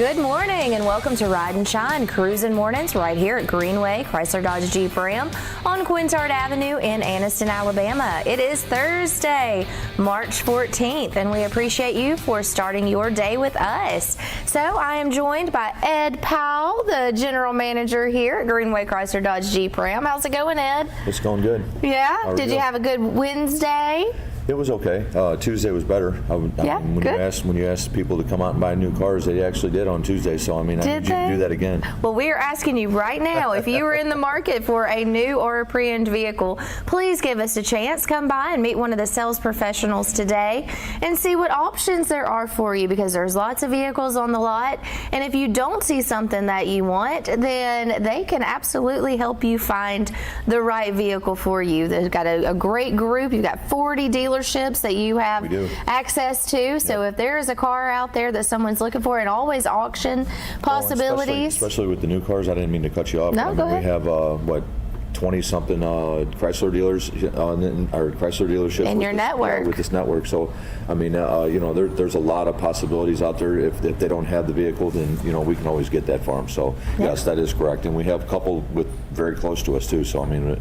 Good morning and welcome to Ride and Shine Cruising Mornings right here at Greenway Chrysler Dodge Jeep Ram on Quintard Avenue in Anniston, Alabama. It is Thursday, March 14th, and we appreciate you for starting your day with us. So I am joined by Ed Powell, the general manager here at Greenway Chrysler Dodge Jeep Ram. How's it going, Ed? It's going good. Yeah? Did you have a good Wednesday? It was okay. Tuesday was better. When you asked people to come out and buy new cars, they actually did on Tuesday. So I need you to do that again. Well, we are asking you right now, if you are in the market for a new or a pre-owned vehicle, please give us a chance. Come by and meet one of the sales professionals today and see what options there are for you, because there's lots of vehicles on the lot. And if you don't see something that you want, then they can absolutely help you find the right vehicle for you. They've got a great group. You've got 40 dealerships that you have access to. So if there is a car out there that someone's looking for, and always auction possibilities. Especially with the new cars. I didn't mean to cut you off. No, go ahead. We have 20-something Chrysler dealers or Chrysler dealerships in your network. With this network. So I mean, there's a lot of possibilities out there. If they don't have the vehicle, then we can always get that for them. So yes, that is correct. And we have a couple with very close to us too. So I mean,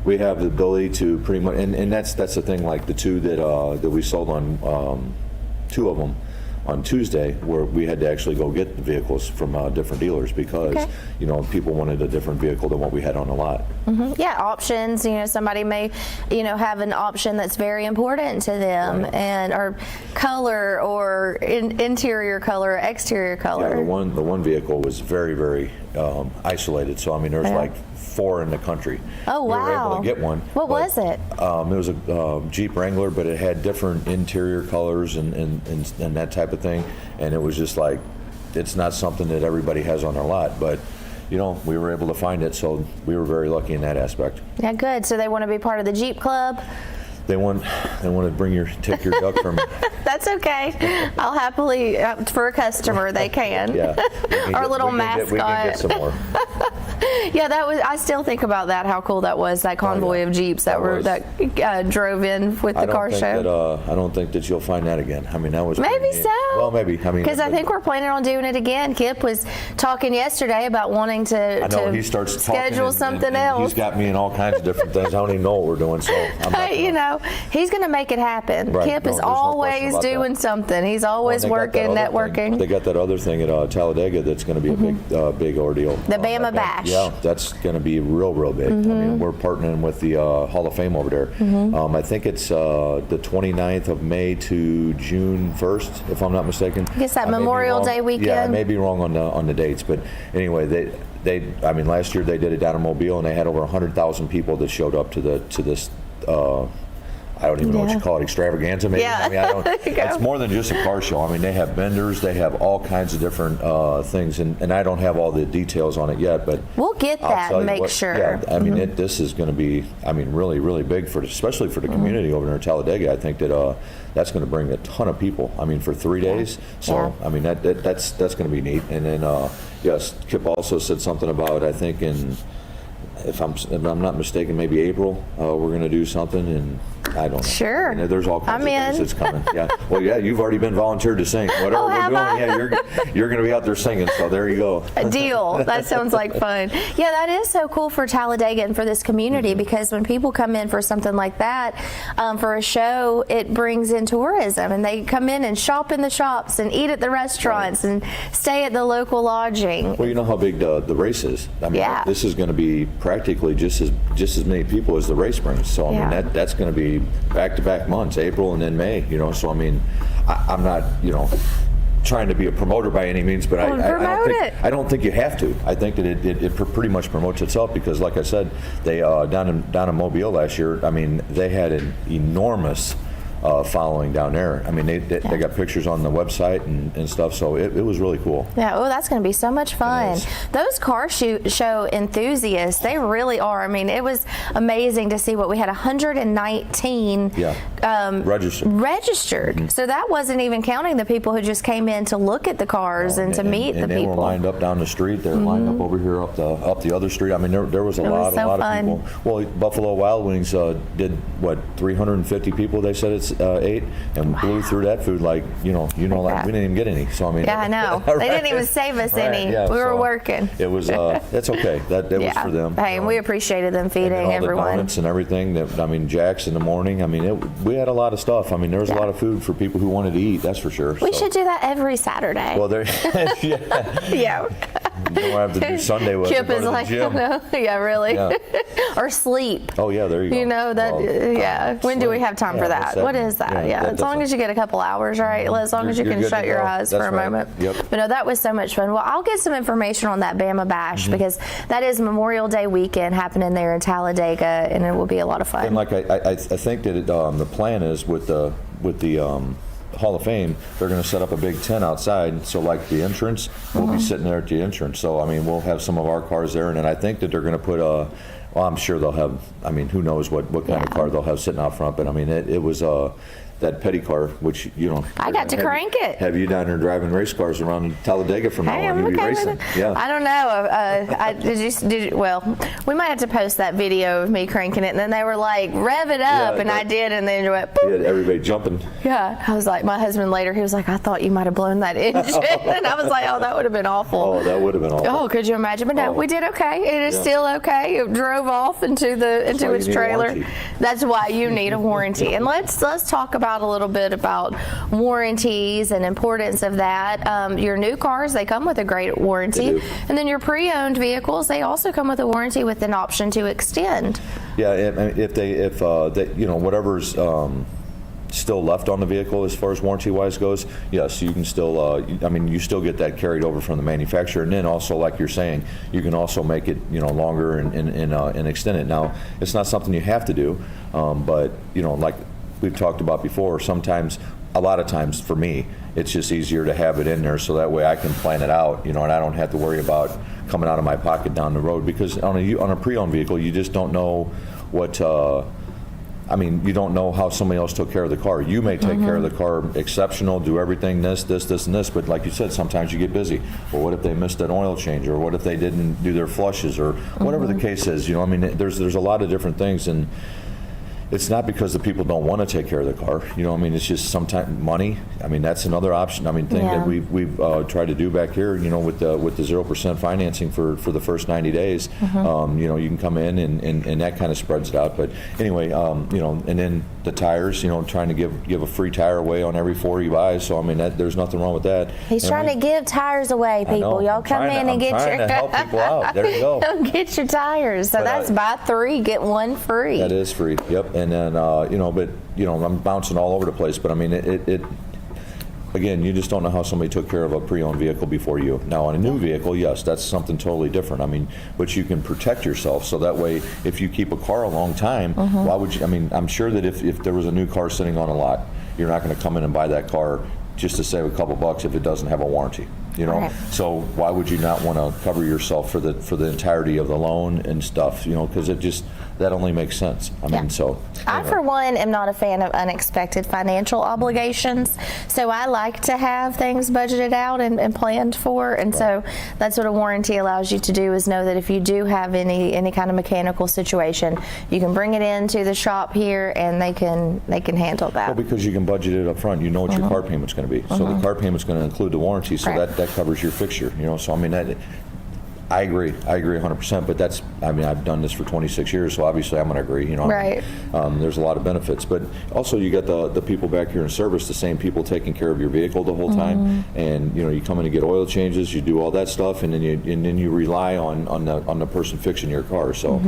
we have the ability to pretty much, and that's the thing. Like the two that we sold on, two of them on Tuesday, where we had to actually go get the vehicles from different dealers because people wanted a different vehicle than what we had on the lot. Mm-hmm. Yeah, options. Somebody may have an option that's very important to them, or color, or interior color, or exterior color. Yeah, the one vehicle was very, very isolated. So I mean, there's like 4 in the country. Oh, wow. We were able to get one. What was it? It was a Jeep Wrangler, but it had different interior colors and that type of thing. And it was just like, it's not something that everybody has on their lot, but we were able to find it, so we were very lucky in that aspect. Yeah, good. So they want to be part of the Jeep Club? They want to take your duck from me. That's okay. I'll happily, for a customer, they can. Yeah. Our little mascot. We can get some more. Yeah, I still think about that, how cool that was, that convoy of Jeeps that drove in with the car show. I don't think that you'll find that again. I mean, that was maybe so. Well, maybe. I mean, because I think we're planning on doing it again. Kip was talking yesterday about wanting to he starts schedule something else. He's got me in all kinds of different things. I don't even know what we're doing. So he's going to make it happen. Right. Kip is always doing something. He's always working, networking. They got that other thing at Talladega that's going to be a big ordeal. The Bama Bash. Yeah, that's going to be real big. I mean, we're partnering with the Hall of Fame over there. I think it's the 29th of May to June 1st, if I'm not mistaken. I guess that Memorial Day weekend. Yeah, I may be wrong on the dates, but anyway, last year they did it down in Mobile, and they had over 100,000 people that showed up to this. I don't even know what you call it, extravaganza maybe? Yeah. I mean, it's more than just a car show. I mean, they have vendors, they have all kinds of different things, and I don't have all the details on it yet, but we'll get that and make sure. Yeah, I mean, this is going to be, really big, especially for the community over there in Talladega. I think that that's going to bring a ton of people. I mean, for 3 days. So, I mean, that's going to be neat. And then, yes, Kip also said something about, I think if I'm not mistaken, maybe April, we're going to do something, and I don't know. Sure. I mean, there's all kinds of things that's coming. Yeah. Well, yeah, you've already been volunteered to sing. Whatever we're doing, you're going to be out there singing, so there you go. A deal. That sounds like fun. Yeah, that is so cool for Talladega and for this community, because when people come in for something like that, for a show, it brings in tourism, and they come in and shop in the shops and eat at the restaurants and stay at the local lodging. Well, you know how big the race is. I mean, this is going to be practically just as many people as the race brings. So, I mean, that's going to be back-to-back months, April and then May, so I mean, I'm not, trying to be a promoter by any means, but I don't think you have to. I think that it pretty much promotes itself, because like I said, they down in Mobile last year, I mean, they had an enormous following down there. I mean, they got pictures on the website and stuff, so it was really cool. Yeah, that's going to be so much fun. Those car show enthusiasts, they really are. I mean, it was amazing to see what we had, 119 registered. So that wasn't even counting the people who just came in to look at the cars and to meet the people. They were lined up down the street. They were lined up over here up the other street. I mean, there was a lot of people. Well, Buffalo Wild Wings did what, 350 people? They said it's ate and blew through that food like, like we didn't even get any. So I mean, yeah, I know. right? They didn't even save us any. Yeah, we were working. It was that's okay. That was for them. Hey, and we appreciated them feeding and all everyone. The donuts and everything. Jacks in the morning. I mean, we had a lot of stuff. I mean, there was a lot of food for people who wanted to eat. That's for sure. We should do that every Saturday. Well, there. Yeah. You don't have to do Sunday with Kip go is to the like, gym. no, yeah, really. Yeah. Or sleep. Oh yeah, there you go. You know that, when do we have time for that? What is that? Yeah, as long as you get a couple hours, right? As long as you can shut your eyes for a moment. Yep. But no, that was so much fun. Well, I'll get some information on that Bama Bash because that is Memorial Day weekend happening there in Talladega, and it will be a lot of fun. And like I think that the plan is with the Hall of Fame, they're going to set up a big tent outside. So like the entrance, we'll be sitting there at the entrance. So I mean, we'll have some of our cars there, and then I think that they're going to put well, I'm sure they'll have. I mean, who knows what kind of car they'll have sitting out front? But I mean, it was that petty car, which I got to crank it. Have you down there driving race cars around Talladega from now on? You'll be racing. Yeah. I don't know. Well, we might have to post that video of me cranking it, and then they were like, rev it up, and I did, and then it went boop. You had everybody jumping. Yeah. I was like, my husband later, he was like, I thought you might have blown that engine. And I was like, oh, that would have been awful. Oh, that would have been awful. Oh, could you imagine? But no, we did okay. It is still okay. It drove off into its trailer. That's why you need a warranty. And let's talk about a little bit about warranties and importance of that. Your new cars, they come with a great warranty, and then your pre-owned vehicles, they also come with a warranty with an option to extend. Yeah, if whatever's still left on the vehicle as far as warranty-wise goes, yes, you can still. You still get that carried over from the manufacturer, and then also, like you're saying, you can also make it longer and extend it. Now, it's not something you have to do, but like we've talked about before, a lot of times for me, it's just easier to have it in there so that way I can plan it out, and I don't have to worry about coming out of my pocket down the road, because on a pre-owned vehicle, you just don't know what. You don't know how somebody else took care of the car. You may take care of the car exceptional, do everything this, and this, but like you said, sometimes you get busy. Well, what if they missed an oil change, or what if they didn't do their flushes, or whatever the case is? There's a lot of different things, and it's not because the people don't want to take care of the car. It's just sometimes money. That's another option. Thing that we've tried to do back here. With the 0% financing for the first 90 days. You can come in and that kind of spreads it out. But anyway, and then the tires. Trying to give a free tire away on every 4 you buy. So there's nothing wrong with that. He's trying to give tires away, people. Y'all come in and get your. To help people out. There you go. Get your tires. So that's buy 3 get 1 free. That is free. Yep. And then I'm bouncing all over the place. But it again, you just don't know how somebody took care of a pre-owned vehicle before you. Now, on a new vehicle, yes, that's something totally different. But you can protect yourself, so that way, if you keep a car a long time, why would you? I'm sure that if there was a new car sitting on a lot, you're not going to come in and buy that car just to save a couple bucks if it doesn't have a warranty. Right. So why would you not want to cover yourself for the entirety of the loan and stuff? Because that only makes sense. So I, for one, am not a fan of unexpected financial obligations. So I like to have things budgeted out and planned for. And so that's what a warranty allows you to do, is know that if you do have any kind of mechanical situation, you can bring it into the shop here and they can handle that. Well, because you can budget it up front, you know what your car payment's going to be. So the car payment's going to include the warranty, so that covers your fixture. So I agree 100%, but that's, I've done this for 26 years, so obviously I'm going to agree, Right. There's a lot of benefits, but also you got the people back here in service, the same people taking care of your vehicle the whole time, and you come in to get oil changes, you do all that stuff, and then you rely on the person fixing your car, so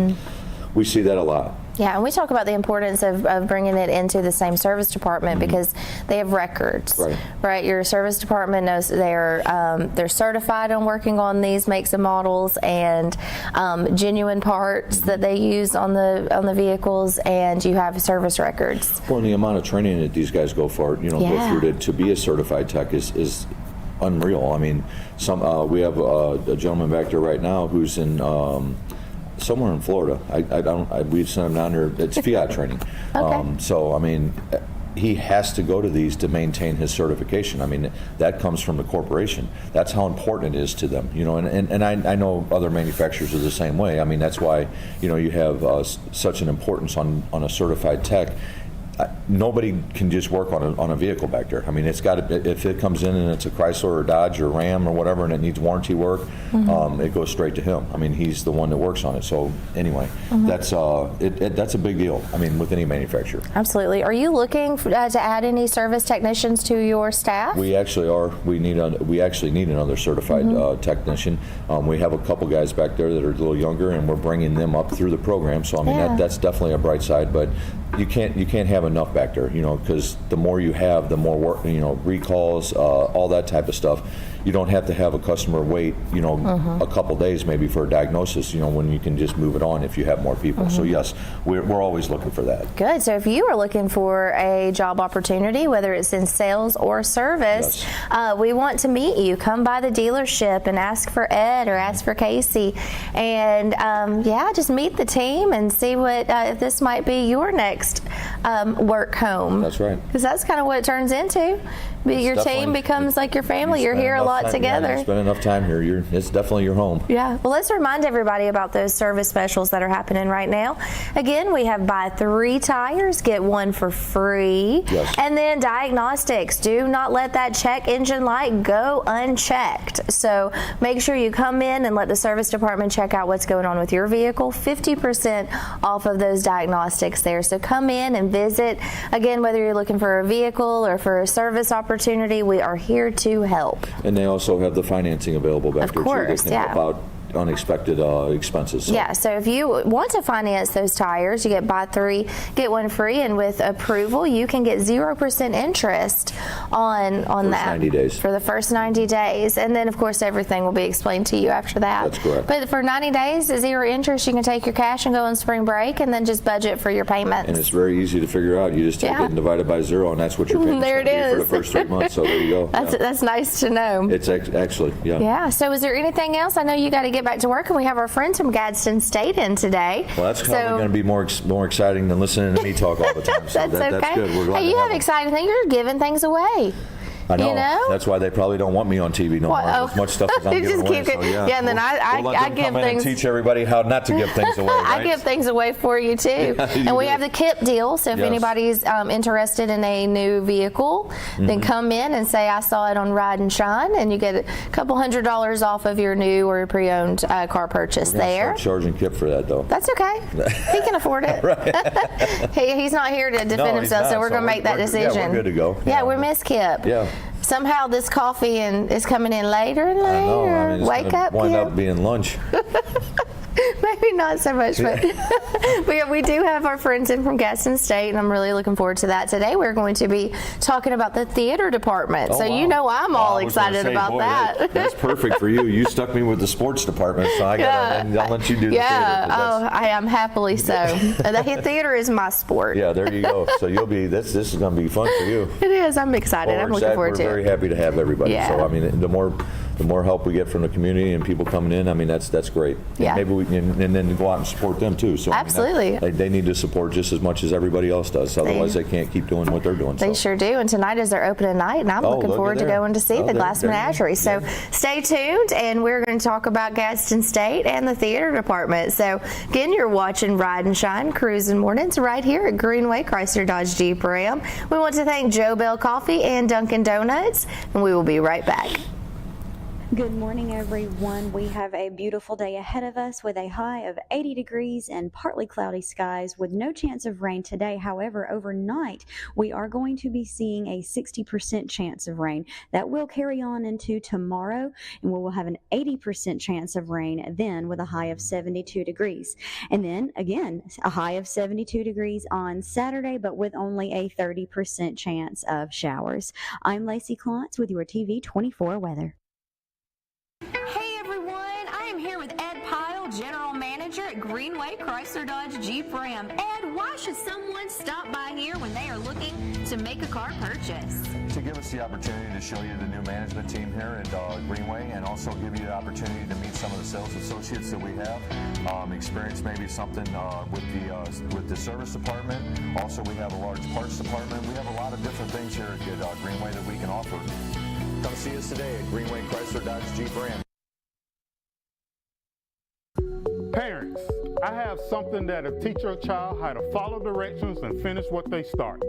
we see that a lot. Yeah, and we talk about the importance of bringing it into the same service department because they have records, right? Your service department knows they're certified on working on these makes and models and genuine parts that they use on the vehicles, and you have service records. Well, and the amount of training that these guys go through to be a certified tech is unreal. We have a gentleman back there right now who's in. Somewhere in Florida. We've sent him down there. It's Fiat training. Okay. He has to go to these to maintain his certification. That comes from the corporation. That's how important it is to them. And I know other manufacturers are the same way. That's why you have such an importance on a certified tech. nobody can just work on a vehicle back there. I mean, it's got to, if it comes in and it's a Chrysler or Dodge or Ram or whatever and it needs warranty work, it goes straight to him. I mean, he's the one that works on it. So anyway, that's a big deal. I mean, with any manufacturer. Absolutely. Are you looking to add any service technicians to your staff? We actually are. We actually need another certified technician. We have a couple guys back there that are a little younger, and we're bringing them up through the program. So I mean, that's definitely a bright side. But you can't have enough back there, because the more you have, the more work, recalls, all that type of stuff. You don't have to have a customer wait, a couple days maybe for a diagnosis, when you can just move it on if you have more people. So yes, we're always looking for that. Good. So if you are looking for a job opportunity, whether it's in sales or service, we want to meet you. Come by the dealership and ask for Ed or ask for Casey, and just meet the team and see what if this might be your next work home. That's right. Because that's kind of what it turns into. Your team becomes like your family. You're here a lot together. You spend enough time here. It's definitely your home. Yeah. Well, let's remind everybody about those service specials that are happening right now. Again, we have buy 3 tires, get 1 for free. Yes. And then diagnostics. Do not let that check engine light go unchecked. So make sure you come in and let the service department check out what's going on with your vehicle. 50% off of those diagnostics there. So come in and visit. Again, whether you're looking for a vehicle or for a service opportunity, we are here to help. And they also have the financing available back there too. They can help out unexpected expenses. So. Yeah, so if you want to finance those tires, you get buy 3, get 1 free, and with approval, you can get 0% interest on that 90 days. For the first 90 days. And then, of course, everything will be explained to you after that. That's correct. But for 90 days, 0 interest, you can take your cash and go on spring break and then just budget for your payments. And it's very easy to figure out. You just take it and divide it by 0, and that's what your payment's there going to it be for is. the first 3 months. So there you go. That's nice to know. It's actually, Yeah, so is there anything else? I know you got to get back to work, and we have our friends from Gadsden State in today. Well, that's probably going to be more exciting than listening to me talk all the time. So that's okay. That's good. We're glad hey, you have exciting things. You're giving things away. I know. You know? That's why they probably don't want me on TV no more. As much stuff as I'm giving away. So, and then I give things. And teach everybody how not to give things away. Right? I give things away for you too. And we have the KIP deal. So if anybody's interested in a new vehicle, then come in and say I saw it on Ride and Shine, and you get a couple $100 off of your new or pre-owned car purchase there. Start charging KIP for that though. That's okay. He can afford it. He's not here to defend himself, so we're going to make that decision. Yeah, we're good to go. Yeah, we miss KIP. Yeah. Somehow this coffee is coming in later and later. I know. I mean, Wake up, wind Kip. up being lunch. Maybe not so much, but we do have our friends in from Gadsden State, and I'm really looking forward to that. Today we're going to be talking about the theater department. Oh, so wow. you know I'm all excited about that. That's perfect for you. You stuck me with the sports department, so I'll let you do the theater. I am happily so. The theater is my sport. Yeah, there you go. So you'll be this is going to be fun for you. It is. I'm excited. I'm looking forward to it. We're very happy to have everybody. Yeah. So I mean, the more help we get from the community and people coming in, I mean that's great. Yeah. And maybe we can, and then go out and support them too. So absolutely, I mean, they need to support just as much as everybody else does. Otherwise, they can't keep doing what they're doing. They sure do. And tonight is their opening night, and I'm looking forward to going to see the Glass Menagerie. So stay tuned, and we're going to talk about Gadsden State and the theater department. So again, you're watching Ride and Shine Cruising Mornings right here at Greenway Chrysler Dodge Jeep Ram. We want to thank Joe Bell Coffee and Dunkin' Donuts, and we will be right back. Good morning, everyone. We have a beautiful day ahead of us with a high of 80 degrees and partly cloudy skies with no chance of rain today. However, overnight, we are going to be seeing a 60% chance of rain. That will carry on into tomorrow, and we will have an 80% chance of rain then with a high of 72 degrees. And then, again, a high of 72 degrees on Saturday, but with only a 30% chance of showers. I'm Lacey Klontz with your TV24 weather. Hey everyone, I am here with Ed Pyle, General Manager at Greenway Chrysler Dodge Jeep Ram. Ed, why should someone stop by here when they are looking to make a car purchase? To give us the opportunity to show you the new management team here at Greenway, and also give you the opportunity to meet some of the sales associates that we have, experience maybe something with the service department. Also, we have a large parts department. We have a lot of different things here at Greenway that we can offer. Come see us today at Greenway Chrysler Dodge Jeep Ram. Parents, I have something that'll teach your child how to follow directions and finish what they start.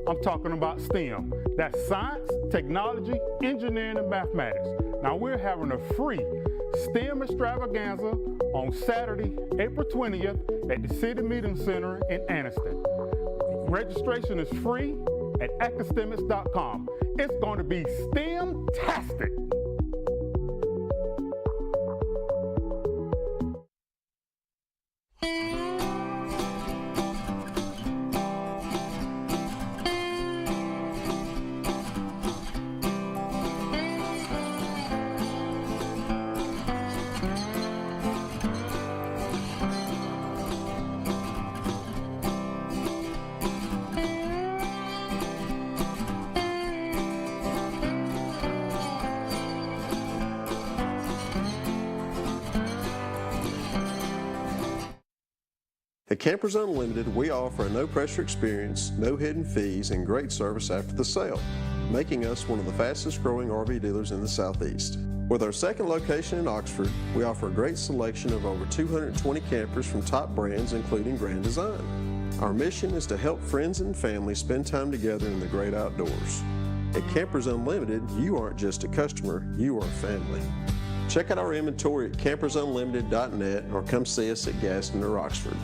I'm talking about STEM. That's science, technology, engineering, and mathematics. Now we're having a free STEM extravaganza on Saturday, April 20th at the City Meeting Center in Anniston. Registration is free at academics.com. It's going to be STEM-tastic. At Campers Unlimited, we offer a no-pressure experience, no hidden fees, and great service after the sale, making us one of the fastest-growing RV dealers in the Southeast. With our second location in Oxford, we offer a great selection of over 220 campers from top brands, including Grand Design. Our mission is to help friends and family spend time together in the great outdoors. At Campers Unlimited, you aren't just a customer, you are family. Check out our inventory at campersunlimited.net or come see us at Gaston or Oxford.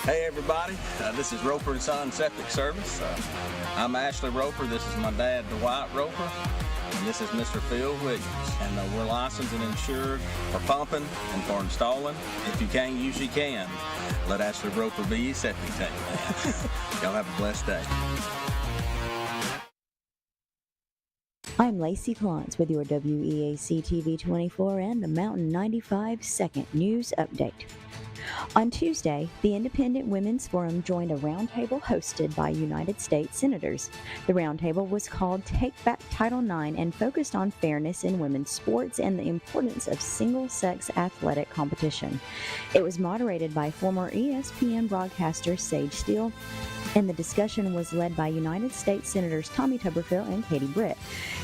Hey everybody, this is Roper & Son Septic Service. I'm Ashley Roper, this is my dad Dwight Roper, and this is Mr. Phil Wiggins. And we're licensed and insured for pumping and for installing. If you can't use, you can. Let Ashley Roper be your septic tank. Y'all have a blessed day. I'm Lacey Klontz with your WEAC TV24 and the Mountain 95 Second News Update. On Tuesday, the Independent Women's Forum joined a roundtable hosted by United States senators. The roundtable was called Take Back Title IX and focused on fairness in women's sports and the importance of single-sex athletic competition. It was moderated by former ESPN broadcaster Sage Steele, and the discussion was led by United States Senators Tommy Tuberville and Katie Britt.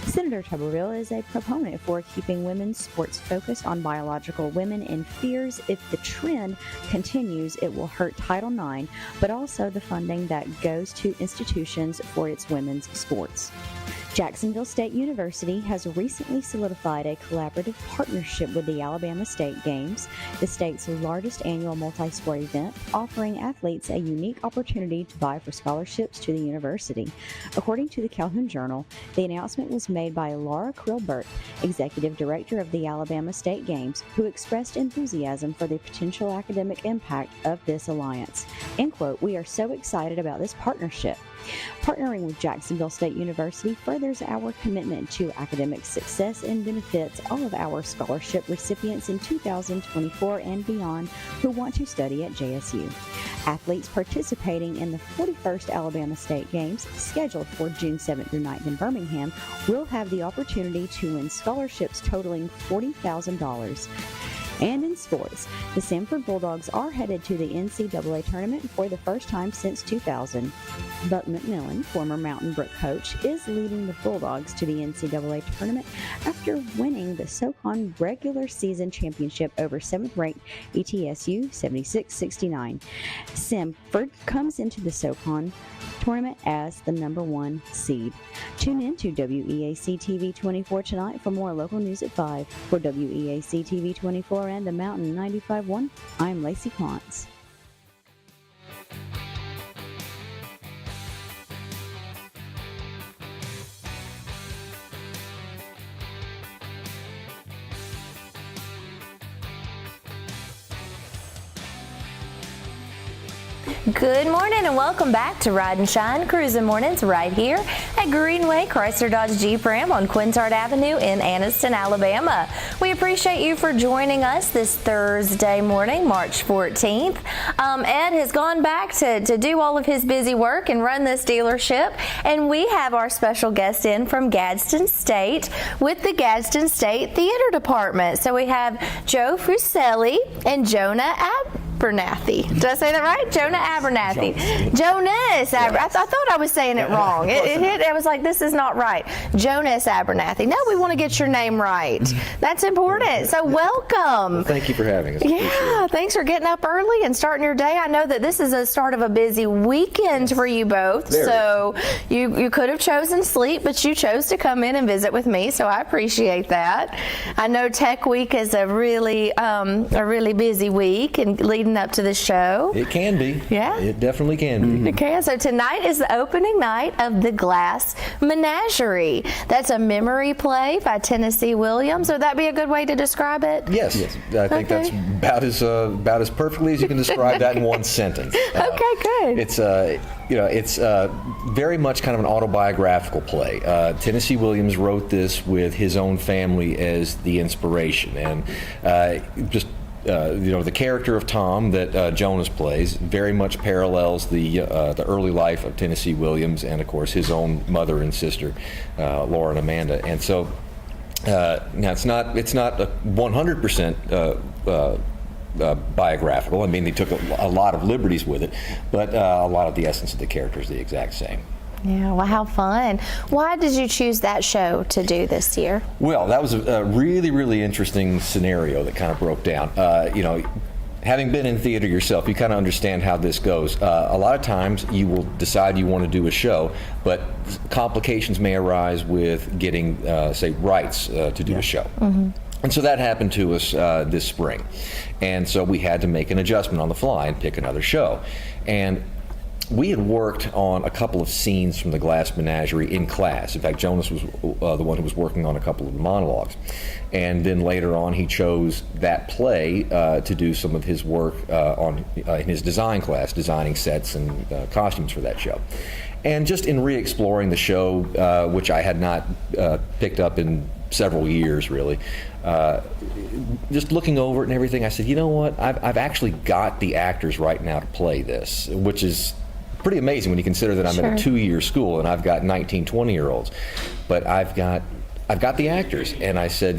Senator Tuberville is a proponent for keeping women's sports focused on biological women and fears if the trend continues, it will hurt Title IX, but also the funding that goes to institutions for its women's sports. Jacksonville State University has recently solidified a collaborative partnership with the Alabama State Games, the state's largest annual multi-sport event, offering athletes a unique opportunity to vie for scholarships to the university. According to the Calhoun Journal, the announcement was made by Laura Krillbert, executive director of the Alabama State Games, who expressed enthusiasm for the potential academic impact of this alliance. End quote, "We are so excited about this partnership. Partnering with Jacksonville State University furthers our commitment to academic success and benefits all of our scholarship recipients in 2024 and beyond who want to study at JSU. Athletes participating in the 41st Alabama State Games, scheduled for June 7th through 9th in Birmingham, will have the opportunity to win scholarships totaling $40,000. And in sports, the Samford Bulldogs are headed to the NCAA tournament for the first time since 2000. Buck McMillan, former Mountain Brook coach, is leading the Bulldogs to the NCAA tournament after winning the SoCon regular season championship over 7th-ranked ETSU 76-69. Samford comes into the SoCon tournament as the number 1 seed. Tune in to WEAC TV24 tonight for more local news at 5. For WEAC TV24 and the Mountain 95.1, I'm Lacey Klontz. Good morning and welcome back to Ride and Shine Cruising Mornings right here at Greenway Chrysler Dodge Jeep Ram on Quintard Avenue in Anniston, Alabama. We appreciate you for joining us this Thursday morning, March 14th. Ed has gone back to do all of his busy work and run this dealership, and we have our special guest in from Gadsden State with the Gadsden State Theater Department. So we have Joe Fruselli and Jonah Abernathy. Did I say that right? Jonah Abernathy. Jonas. I thought I was saying it wrong. It hit. I was like, this is not right. Jonas Abernathy. No, we want to get your name right. That's important. So welcome. Well, thank you for having us. Yeah, thanks for getting up early and starting your day. I know that this is a start of a busy weekend for you both. Very. So you could have chosen sleep, but you chose to come in and visit with me. So I appreciate that. I know Tech Week is a really busy week and leading up to the show. It can be. Yeah. It definitely can be. Okay, so tonight is the opening night of The Glass Menagerie. That's a memory play by Tennessee Williams. Would that be a good way to describe it? Yes. I think that's about as perfectly as you can describe that in one sentence. Okay, good. It's very much kind of an autobiographical play. Tennessee Williams wrote this with his own family as the inspiration, and the character of Tom that Jonas plays very much parallels the early life of Tennessee Williams, and of course his own mother and sister, Laura and Amanda. And so now it's not a 100% biographical. I mean, they took a lot of liberties with it, but a lot of the essence of the character is the exact same. Yeah, well, how fun. Why did you choose that show to do this year? Well, that was a really, really interesting scenario that kind of broke down. Having been in theater yourself, you kind of understand how this goes. A lot of times you will decide you want to do a show, but complications may arise with getting, say, rights to do a show. Mm-hmm. And so that happened to us this spring. And so we had to make an adjustment on the fly and pick another show. And we had worked on a couple of scenes from The Glass Menagerie in class. In fact, Jonas was the one who was working on a couple of monologues. And then later on, he chose that play to do some of his work in his design class, designing sets and costumes for that show. And just in re-exploring the show, which I had not picked up in several years, really, just looking over it and everything, I said, you know what, I've actually got the actors right now to play this, which is pretty amazing when you consider that I'm in a 2-year school and I've got 19, 20-year-olds. But I've got the actors, and I said,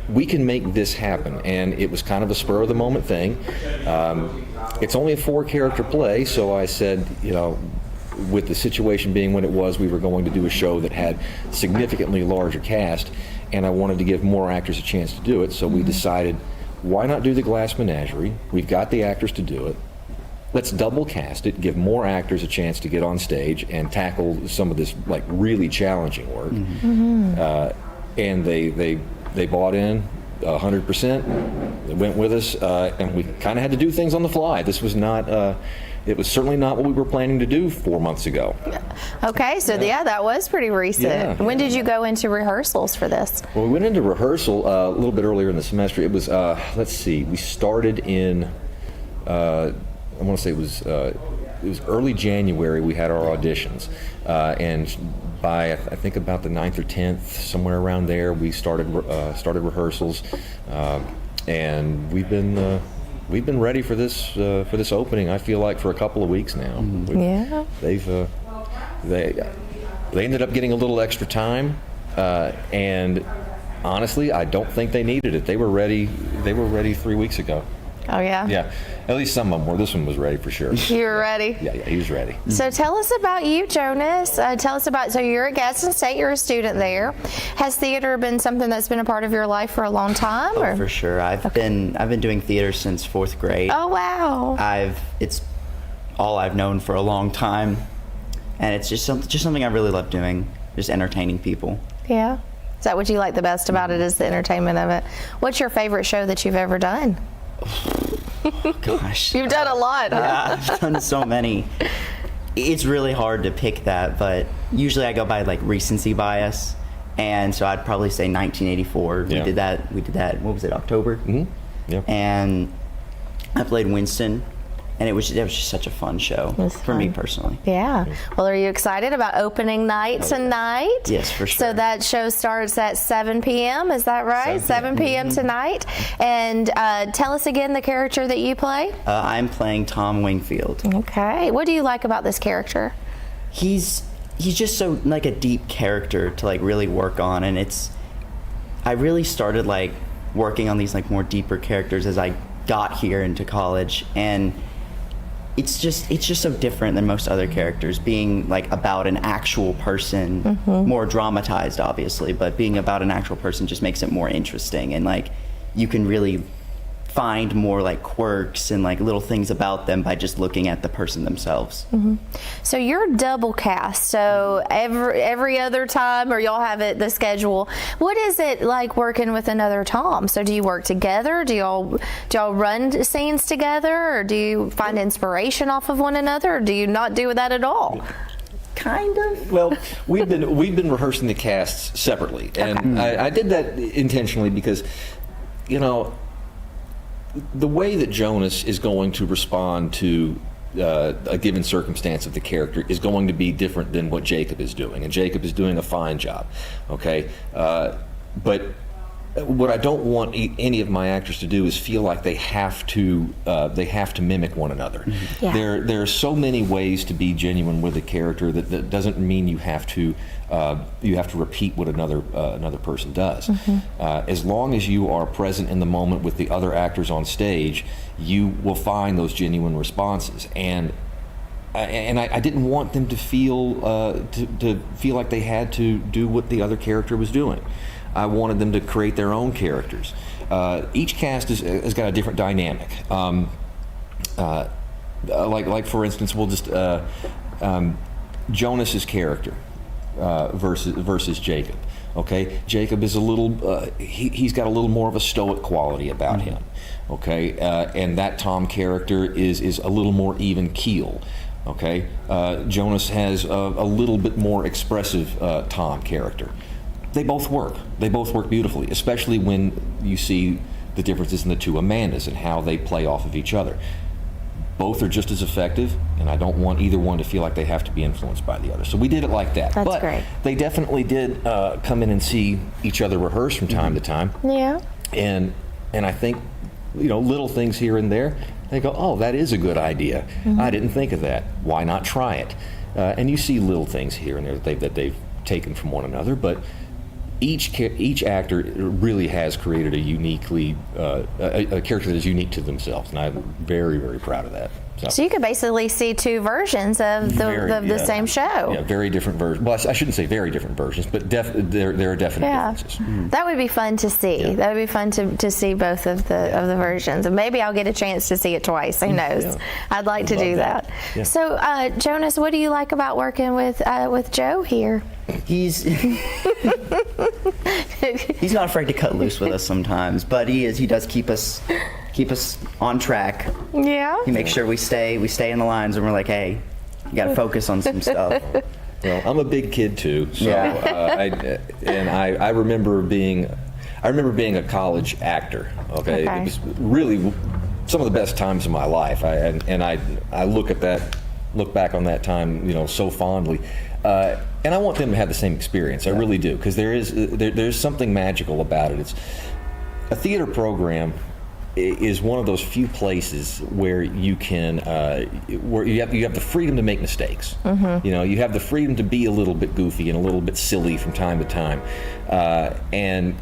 we can make this happen. And it was kind of a spur-of-the-moment thing. It's only a 4-character play, so I said, with the situation being when it was, we were going to do a show that had significantly larger cast, and I wanted to give more actors a chance to do it, so we decided, why not do The Glass Menagerie? We've got the actors to do it. Let's double cast it, give more actors a chance to get on stage and tackle some of this really challenging work. Mm-hmm. And they bought in 100%. They went with us, and we kind of had to do things on the fly. This was not. It was certainly not what we were planning to do 4 months ago. Okay, so that was pretty recent. Yeah. When did you go into rehearsals for this? Well, we went into rehearsal a little bit earlier in the semester. It was, let's see, we started in, I want to say it was early January we had our auditions. And by, I think about the 9th or 10th, somewhere around there, we started rehearsals. And we've been ready for this opening. I feel like for a couple of weeks now. Yeah. They ended up getting a little extra time, and honestly, I don't think they needed it. They were ready 3 weeks ago. Oh yeah. Yeah, at least some of them were. This one was ready for sure. You were ready. Yeah, he was ready. So tell us about you, Jonas. Tell us about. So you're at Gadsden State. You're a student there. Has theater been something that's been a part of your life for a long time? Oh, for sure. I've been doing theater since 4th grade. Oh wow. It's all I've known for a long time, and it's just something I really love doing. Just entertaining people. Yeah. Is that what you like the best about it? Is the entertainment of it? What's your favorite show that you've ever done? Gosh. You've done a lot, huh? Yeah, I've done so many. It's really hard to pick that, but usually I go by recency bias, and so I'd probably say 1984. Yeah. We did that. What was it? October. Mm-hmm. Yeah. And I played Winston, and it was just such a fun show for me personally. Yeah. Well, are you excited about opening night tonight? Yes, for sure. So that show starts at 7 p.m. Is that right? 7 p.m. tonight. And tell us again the character that you play. I'm playing Tom Wingfield. Okay. What do you like about this character? He's just so a deep character to really work on, and I really started working on these more deeper characters as I got here into college, and it's just so different than most other characters, being like about an actual person, more dramatized obviously, but being about an actual person just makes it more interesting, and like you can really find more like quirks and like little things about them by just looking at the person themselves. So you're double cast, so every other time, or y'all have it the schedule. What is it like working with another Tom? So do you work together? Do y'all run scenes together, or do you find inspiration off of one another, or do you not do that at all? Kind of. Well, we've been rehearsing the casts separately, and I did that intentionally because, you know, the way that Jonas is going to respond to a given circumstance of the character is going to be different than what Jacob is doing, and Jacob is doing a fine job, okay? But what I don't want any of my actors to do is feel like they have to mimic one another. There are so many ways to be genuine with a character that doesn't mean you have to repeat what another person does. As long as you are present in the moment with the other actors on stage, you will find those genuine responses. And I didn't want them to feel like they had to do what the other character was doing. I wanted them to create their own characters. Each cast has got a different dynamic. Like for instance, we'll just Jonas's character versus Jacob. Okay, Jacob is a little he's got a little more of a stoic quality about him. Okay, and that Tom character is a little more even keel. Okay, Jonas has a little bit more expressive Tom character. They both work. They both work beautifully, especially when you see the differences in the two Amandas and how they play off of each other. Both are just as effective, and I don't want either one to feel like they have to be influenced by the other. So we did it like that. That's but great. They definitely did come in and see each other rehearse from time to time. Yeah. And I think, you know, little things here and there, they go, oh, that is a good idea. I didn't think of that. Why not try it? And you see little things here and there that they've taken from one another, but each actor really has created a character that is unique to themselves, and I'm very, very proud of that. So you could basically see two versions of the same show. Yeah, very different versions. Well, I shouldn't say very different versions, but there are definite differences. That would be fun to see. Yeah. That would be fun to see both of the versions, and maybe I'll get a chance to see it twice. Who knows? Yeah. I'd like to do that. Yeah. So, Jonas, what do you like about working with Joe here? He's not afraid to cut loose with us sometimes, but he does keep us on track. Yeah. He makes sure we stay in the lines, and we're like, hey, you got to focus on some stuff. Well, I'm a big kid too, so I remember being a college actor. Okay, it was really some of the best times of my life. I look back on that time, you know, so fondly. And I want them to have the same experience. I really do, because there's something magical about it. It's a theater program is one of those few places where you can where you have the freedom to make mistakes. You know, you have the freedom to be a little bit goofy and a little bit silly from time to time, and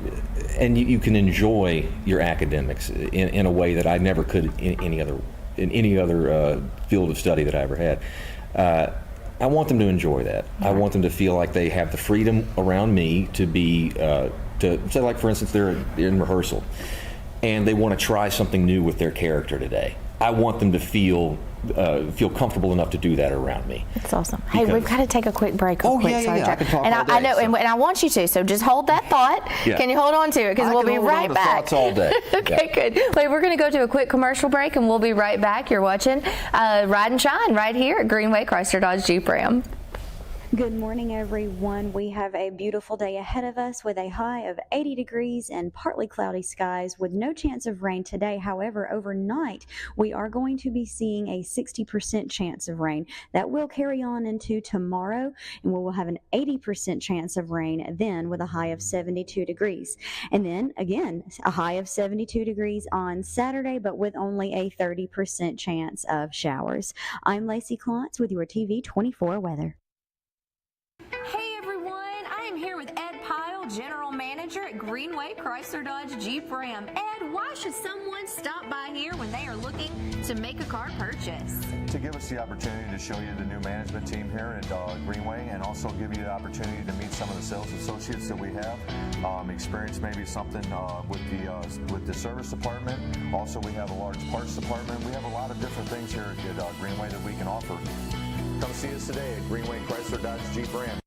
you can enjoy your academics in a way that I never could in any other field of study that I ever had. I want them to enjoy that. I want them to feel like they have the freedom around me to be, to say, like for instance, they're in rehearsal and they want to try something new with their character today. I want them to feel comfortable enough to do that around me. That's awesome. Hey, we've got to take a quick break. I can talk all day. I know, and I want you to. So just hold that thought. Yeah. Can you hold on to it? Because we'll be right back. Thoughts all day. Okay, good. Wait, we're going to go to a quick commercial break, and we'll be right back. You're watching Ride and Shine right here at Greenway Chrysler Dodge Jeep Ram. Good morning, everyone. We have a beautiful day ahead of us with a high of 80 degrees and partly cloudy skies with no chance of rain today. However, overnight, we are going to be seeing a 60% chance of rain. That will carry on into tomorrow, and we will have an 80% chance of rain then with a high of 72 degrees. And then, again, a high of 72 degrees on Saturday, but with only a 30% chance of showers. I'm Lacey Klontz with your TV24 weather. Hey everyone, I am here with Ed Pyle, General Manager at Greenway Chrysler Dodge Jeep Ram. Ed, why should someone stop by here when they are looking to make a car purchase? To give us the opportunity to show you the new management team here at Greenway, and also give you the opportunity to meet some of the sales associates that we have, experience maybe something with the service department. Also, we have a large parts department. We have a lot of different things here at Greenway that we can offer. Come see us today at Greenway Chrysler Dodge Jeep Ram.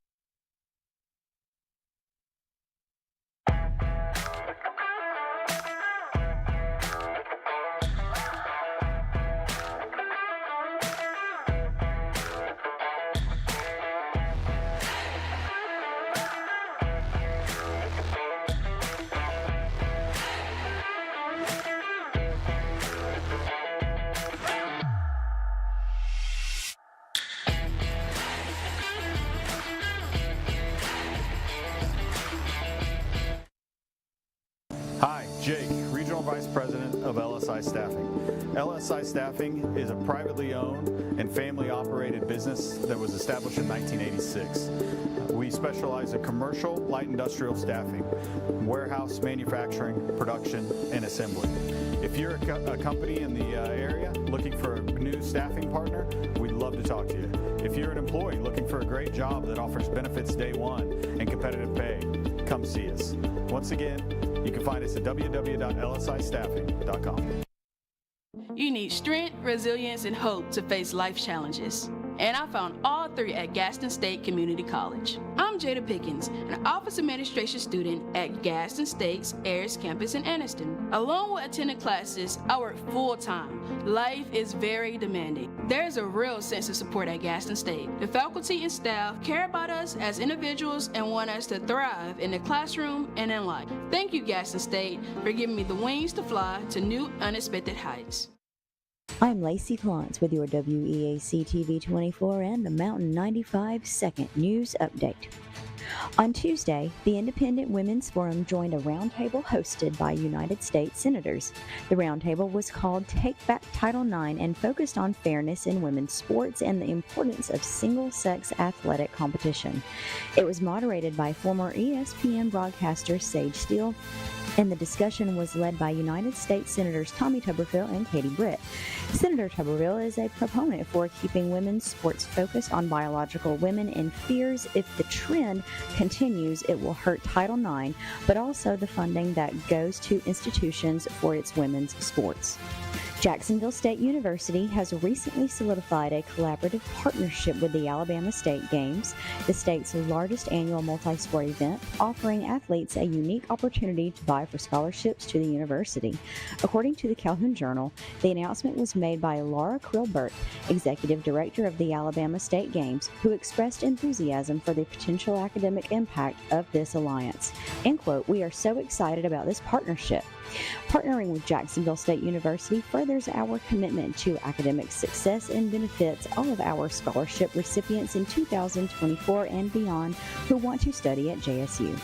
Hi, Jake, Regional Vice President of LSI Staffing. LSI Staffing is a privately owned and family-operated business that was established in 1986. We specialize in commercial, light industrial staffing, warehouse, manufacturing, production, and assembly. If you're a company in the area looking for a new staffing partner, we'd love to talk to you. If you're an employee looking for a great job that offers benefits day one and competitive pay, come see us. Once again, you can find us at www.lsistaffing.com. You need strength, resilience, and hope to face life challenges. And I found all three at Gaston State Community College. I'm Jada Pickens, an Office Administration student at Gaston State's Ayers campus in Anniston. Along with attending classes, I work full-time. Life is very demanding. There's a real sense of support at Gaston State. The faculty and staff care about us as individuals and want us to thrive in the classroom and in life. Thank you, Gaston State, for giving me the wings to fly to new, unexpected heights. I'm Lacey Clontz with your WEAC TV24 and the Mountain 95 Second News Update. On Tuesday, the Independent Women's Forum joined a roundtable hosted by United States senators. The roundtable was called Take Back Title IX and focused on fairness in women's sports and the importance of single-sex athletic competition. It was moderated by former ESPN broadcaster Sage Steele, and the discussion was led by United States Senators Tommy Tuberville and Katie Britt. Senator Tuberville is a proponent for keeping women's sports focused on biological women and fears if the trend continues, it will hurt Title IX, but also the funding that goes to institutions for its women's sports. Jacksonville State University has recently solidified a collaborative partnership with the Alabama State Games, the state's largest annual multi-sport event, offering athletes a unique opportunity to vie for scholarships to the university. According to the Calhoun Journal, the announcement was made by Laura Krillbert, Executive Director of the Alabama State Games, who expressed enthusiasm for the potential academic impact of this alliance. End quote, "We are so excited about this partnership. Partnering with Jacksonville State University furthers our commitment to academic success and benefits all of our scholarship recipients in 2024 and beyond who want to study at JSU.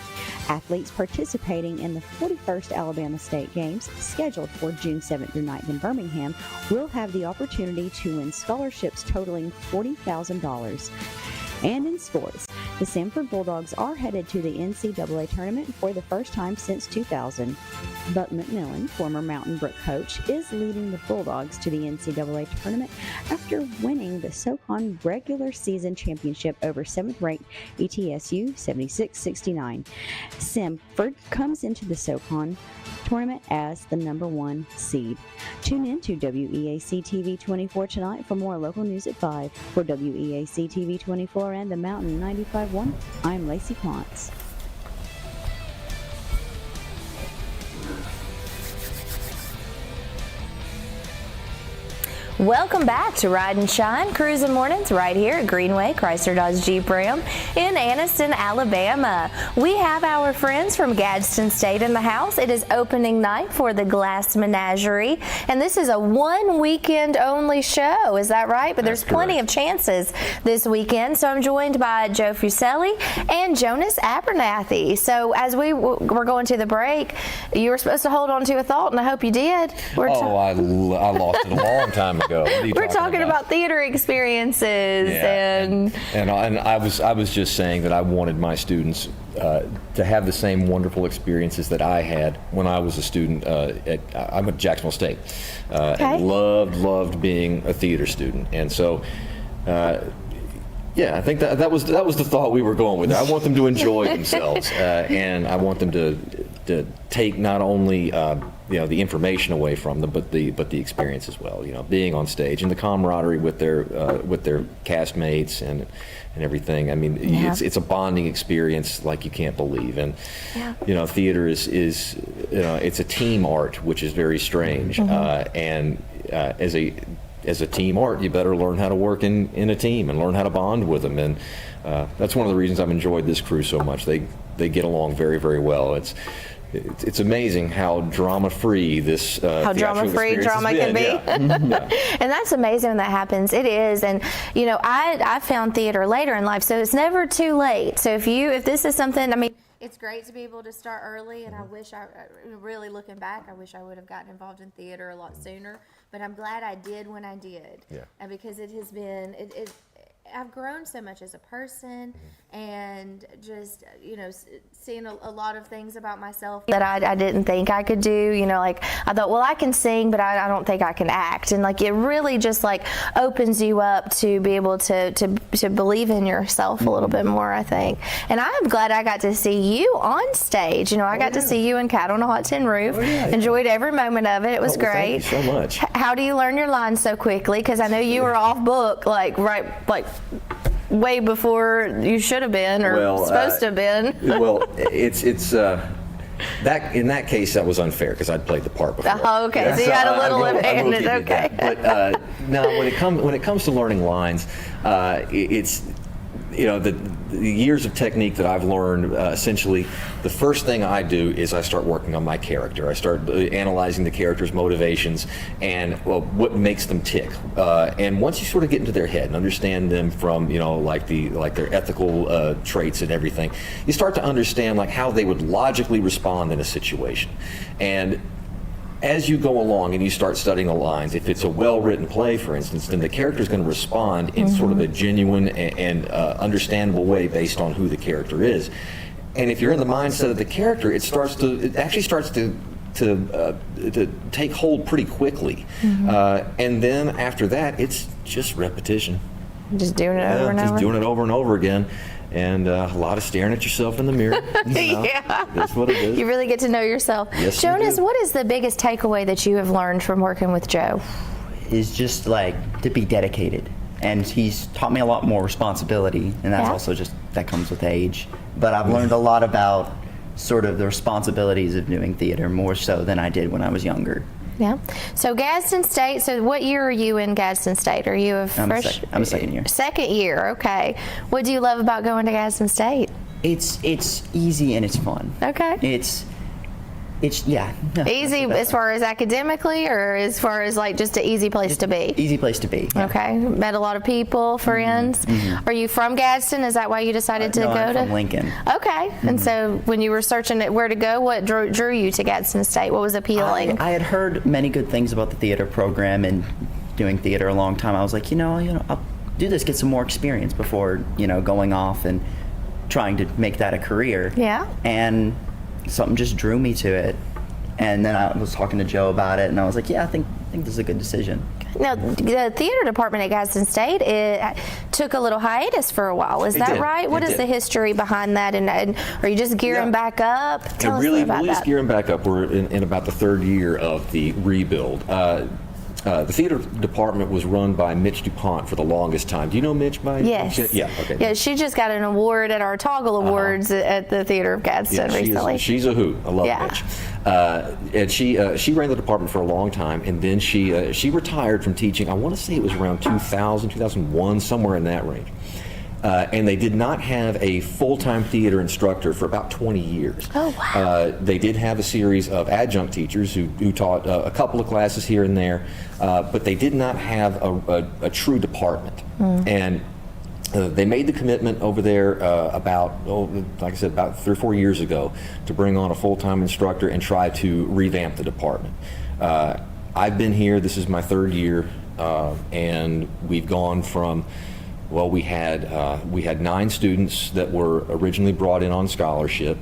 Athletes participating in the 41st Alabama State Games, scheduled for June 7th through 9th in Birmingham, will have the opportunity to win scholarships totaling $40,000. And in sports, the Samford Bulldogs are headed to the NCAA tournament for the first time since 2000. Buck McMillan, former Mountain Brook coach, is leading the Bulldogs to the NCAA tournament after winning the SoCon regular season championship over 7th-ranked ETSU 76-69. Samford comes into the SoCon tournament as the #1 seed. Tune in to WEAC TV24 tonight for more local news at 5. For WEAC TV24 and the Mountain 95.1, I'm Lacey Clontz. Welcome back to Ride and Shine Cruising Mornings right here at Greenway Chrysler Dodge Jeep Ram in Anniston, Alabama. We have our friends from Gadsden State in the house. It is opening night for the Glass Menagerie, and this is a one weekend only show. Is that right? But there's plenty of chances this weekend. So I'm joined by Joe Fuselli and Jonas Abernathy. So as we were going to the break, you were supposed to hold on to a thought, and I hope you did. I lost it a long time ago. go. What are you We're talking about theater experiences, and I was just saying that I wanted my students to have the same wonderful experiences that I had when I was a student. I'm at Jacksonville State, and loved being a theater student, and so. Yeah, I think that was the thought we were going with. I want them to enjoy themselves, and I want them to take not only the information away from them, but the experience as well. Being on stage and the camaraderie with their castmates and everything. I mean, it's a bonding experience like you can't believe. And theater is it's a team art, which is very strange. And as a team art, you better learn how to work in a team and learn how to bond with them. And that's one of the reasons I've enjoyed this crew so much. They get along very, very well. It's amazing how drama-free this how drama-free drama can be. Yeah. And that's amazing when that happens. It is. And I found theater later in life, so it's never too late. So if this is something, I mean, it's great to be able to start early, and I wish really looking back, I wish I would have gotten involved in theater a lot sooner. But I'm glad I did when I did. Yeah. And because it has been, I've grown so much as a person, and just seeing a lot of things about myself that I didn't think I could do. Like I thought, well, I can sing, but I don't think I can act. And like it really just like opens you up to be able to believe in yourself a little bit more, I think. And I'm glad I got to see you on stage. I got to see you in Cat on a Hot Tin Roof. Enjoyed every moment of it. It was great. Thank you so much. How do you learn your lines so quickly? Because I know you were off book way before you should have been or supposed to have been. Well, it's that in that case that was unfair because I'd played the part before. Oh, okay. So you had a little advantage. Okay. But no, when it comes to learning lines, it's the years of technique that I've learned. Essentially, the first thing I do is I start working on my character. I start analyzing the character's motivations and what makes them tick. And once you sort of get into their head and understand them from like their ethical traits and everything, you start to understand like how they would logically respond in a situation. And as you go along and you start studying the lines, if it's a well-written play, for instance, then the character is going to respond in sort of a genuine and understandable way based on who the character is. And if you're in the mindset of the character, it actually starts to take hold pretty quickly. And then after that, it's just repetition. Just doing it over and over. Just doing it over and over again. And a lot of staring at yourself in the mirror. Yeah. That's what it is. You really get to know yourself. Yes, Jonas, what is the biggest takeaway that you have learned from working with Joe? Is just like to be dedicated. And he's taught me a lot more responsibility, and that's also just, that comes with age. But I've learned a lot about sort of the responsibilities of doing theater, more so than I did when I was younger. Yeah. So Gadsden State, so what year are you in Gadsden State? Are you I'm a second year. Second year, okay. What do you love about going to Gadsden State? It's easy and it's fun. Okay. It's yeah. No, easy as far as academically, or as far as like just an easy place to be? Easy place to be. Yeah. Okay. Met a lot of people, friends. Are you from Gadsden? Is that why you decided to no, go I'm to? from Lincoln. Okay. And so when you were searching where to go, what drew you to Gadsden State? What was appealing? I had heard many good things about the theater program and doing theater a long time. I was like, I'll do this, get some more experience before, going off and trying to make that a career. Yeah. And something just drew me to it, and then I was talking to Joe about it, and I was like, yeah, I think this is a good decision. Now, the theater department at Gadsden State took a little hiatus for a while. Is that right? What is the history behind that? And are you just gearing back up? Tell us about that. Gearing back up. We're in about the third year of the rebuild. The theater department was run by Mitch DuPont for the longest time. Do you know Mitch by? Yes. Yeah. Okay. Yeah, she just got an award at our Toggle Awards at the Theater of Gadsden recently. She's a hoot. I love Mitch. And she ran the department for a long time, and then she retired from teaching. I want to say it was around 2000, 2001, somewhere in that range. And they did not have a full-time theater instructor for about 20 years. Oh, wow. They did have a series of adjunct teachers who taught a couple of classes here and there, but they did not have a true department. And they made the commitment over there like I said, about 3 or 4 years ago to bring on a full-time instructor and try to revamp the department. I've been here, this is my third year, and we've gone from, well, we had 9 students that were originally brought in on scholarship.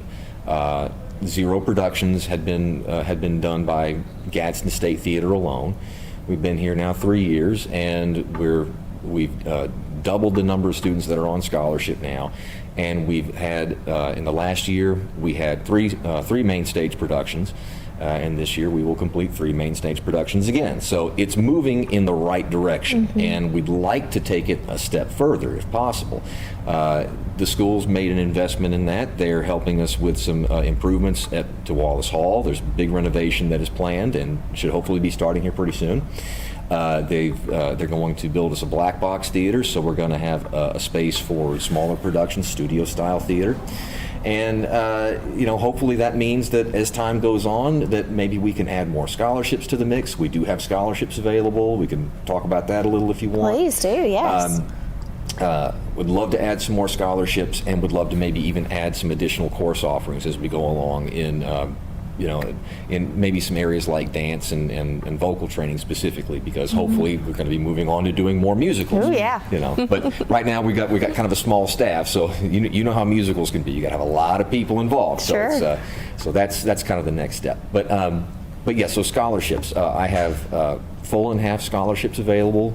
0 productions had been done by Gadsden State Theater alone. We've been here now 3 years, and we've doubled the number of students that are on scholarship now. And we've had, in the last year, we had three main stage productions, and this year we will complete 3 main stage productions again. So it's moving in the right direction, and we'd like to take it a step further if possible. The school's made an investment in that. They're helping us with some improvements to Wallace Hall. There's a big renovation that is planned and should hopefully be starting here pretty soon. They're going to build us a black box theater, so we're going to have a space for smaller productions, studio style theater. And hopefully that means that as time goes on, that maybe we can add more scholarships to the mix. We do have scholarships available. We can talk about that a little if you want. Please do, yes. Would love to add some more scholarships, and would love to maybe even add some additional course offerings as we go along in maybe some areas like dance and vocal training specifically, because hopefully we're going to be moving on to doing more musicals. Oh yeah. But right now we got kind of a small staff, so you know how musicals can be. You got to have a lot of people involved. Sure. So so that's kind of the next step. But yeah, so scholarships. I have full and half scholarships available,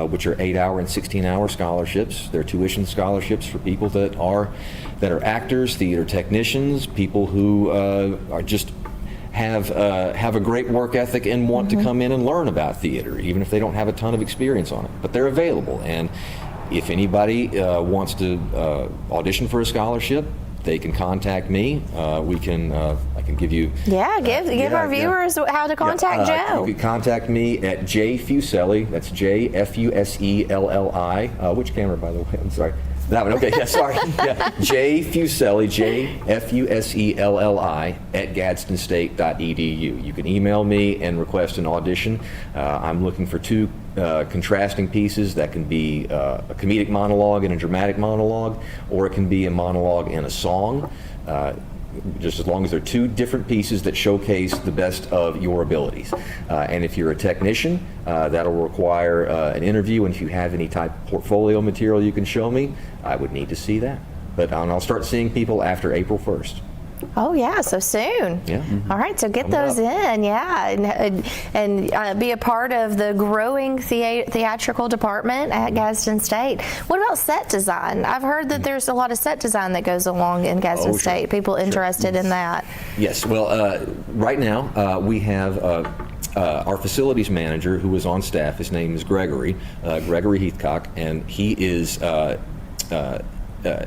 which are 8-hour and 16-hour scholarships. They're tuition scholarships for people that are actors, theater technicians, people who are just have a great work ethic and want to come in and learn about theater, even if they don't have a ton of experience on it. But they're available, and if anybody wants to audition for a scholarship, they can contact me. I can give you. Yeah, give our viewers how to contact Joe. You can contact me at jfuselli. That's JFUSELLI. Which camera, by the way? I'm sorry. That one. Okay. Yeah. Sorry. Yeah. JFuselli. JFUSELLI at GadsdenState.edu. You can email me and request an audition. I'm looking for 2 contrasting pieces. That can be a comedic monologue and a dramatic monologue, or it can be a monologue and a song. Just as long as they're 2 different pieces that showcase the best of your abilities. And if you're a technician, that'll require an interview, and if you have any type of portfolio material you can show me, I would need to see that. But I'll start seeing people after April 1st. Oh yeah, so soon. Yeah. All right, so get those in, yeah, and be a part of the growing theatrical department at Gadsden State. What about set design? I've heard that there's a lot of set design that goes along in Gadsden State. People interested in that. Yes. Well, right now we have our facilities manager who is on staff. His name is Gregory Heathcock, and he is.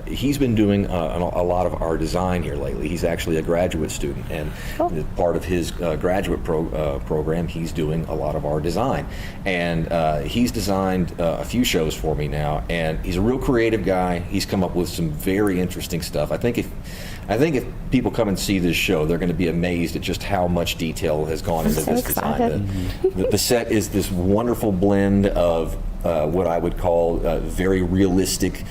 He's been doing a lot of our design here lately. He's actually a graduate student, and as part of his graduate program, he's doing a lot of our design. And he's designed a few shows for me now, and he's a real creative guy. He's come up with some very interesting stuff. I think if people come and see this show, they're going to be amazed at just how much detail has gone into this design. The set is this wonderful blend of what I would call very realistic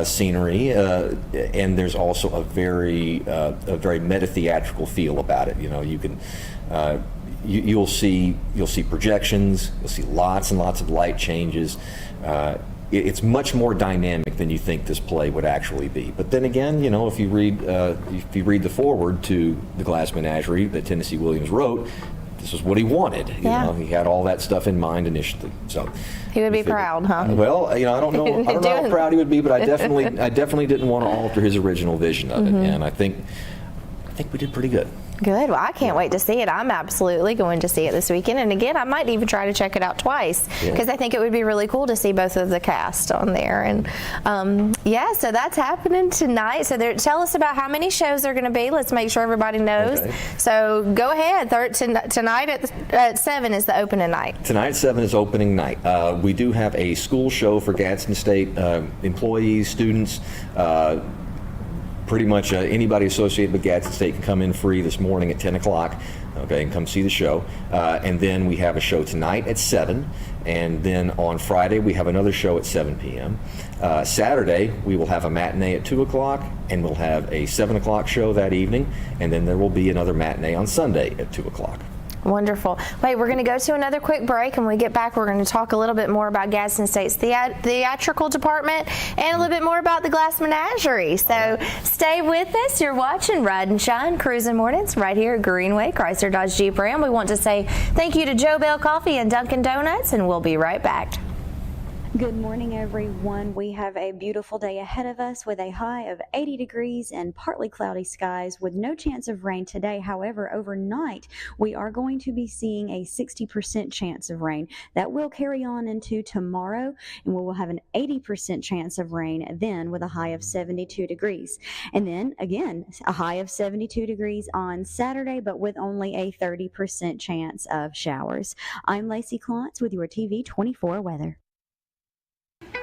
scenery, and there's also a very meta-theatrical feel about it. You can you'll see projections, you'll see lots and lots of light changes. It's much more dynamic than you think this play would actually be. But then again, if you read the foreword to The Glass Menagerie that Tennessee Williams wrote, this was what he wanted. He had all that stuff in mind initially. So he would be proud, huh? Well, I don't know how proud he would be, but I definitely didn't want to alter his original vision of it, and I think we did pretty good. Good. Well, I can't wait to see it. I'm absolutely going to see it this weekend. And again, I might even try to check it out twice, because I think it would be really cool to see both of the cast on there. And so that's happening tonight. So tell us about how many shows there are going to be. Let's make sure everybody knows. Okay. So go ahead. Tonight at 7 is the opening night. Tonight at 7 is opening night. We do have a school show for Gadsden State employees, students. Pretty much anybody associated with Gadsden State can come in free this morning at 10 o'clock, okay, and come see the show. And then we have a show tonight at 7, and then on Friday we have another show at 7 p.m. Saturday we will have a matinee at 2 o'clock, and we'll have a 7 o'clock show that evening, and then there will be another matinee on Sunday at 2 o'clock. Wonderful. Wait, we're going to go to another quick break, and when we get back, we're going to talk a little bit more about Gadsden State's theatrical department and a little bit more about the Glass Menagerie. So stay with us. You're watching Ride and Shine Cruising Mornings right here at Greenway Chrysler Dodge Jeep Ram. We want to say thank you to Joe Bell Coffee and Dunkin' Donuts, and we'll be right back. Good morning, everyone. We have a beautiful day ahead of us with a high of 80 degrees and partly cloudy skies with no chance of rain today. However, overnight, we are going to be seeing a 60% chance of rain. That will carry on into tomorrow, and we will have an 80% chance of rain then with a high of 72 degrees. And then, again, a high of 72 degrees on Saturday, but with only a 30% chance of showers. I'm Lacey Klontz with your TV24 weather.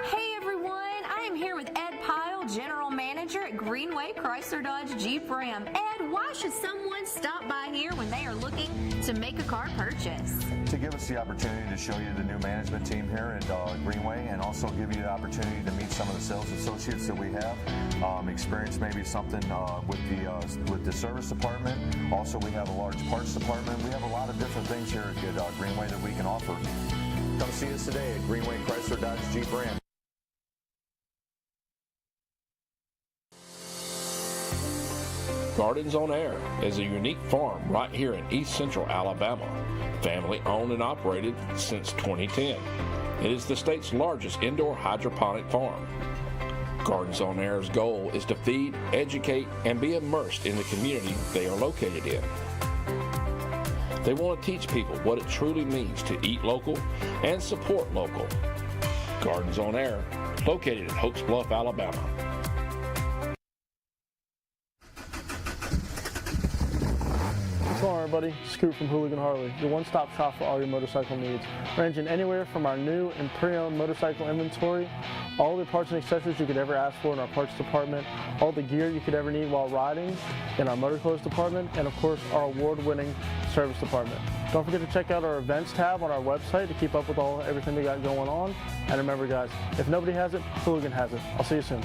Hey everyone, I am here with Ed Pyle, General Manager at Greenway Chrysler Dodge Jeep Ram. Ed, why should someone stop by here when they are looking to make a car purchase? To give us the opportunity to show you the new management team here at Greenway, and also give you the opportunity to meet some of the sales associates that we have, experience maybe something with the service department. Also, we have a large parts department. We have a lot of different things here at Greenway that we can offer. Come see us today at Greenway Chrysler Dodge Jeep Ram. Gardens on Air is a unique farm right here in East Central Alabama, family owned and operated since 2010. It is the state's largest indoor hydroponic farm. Gardens on Air's goal is to feed, educate, and be immersed in the community they are located in. They want to teach people what it truly means to eat local and support local. Gardens on Air, located in Hopes Bluff, Alabama. What's going on, everybody? Scoot from Hooligan Harley, your one-stop shop for all your motorcycle needs, ranging anywhere from our new and pre-owned motorcycle inventory, all the parts and accessories you could ever ask for in our parts department, all the gear you could ever need while riding in our motor clothes department, and of course our award-winning service department. Don't forget to check out our events tab on our website to keep up with everything we got going on. And remember, guys, if nobody has it, Hooligan has it. I'll see you soon.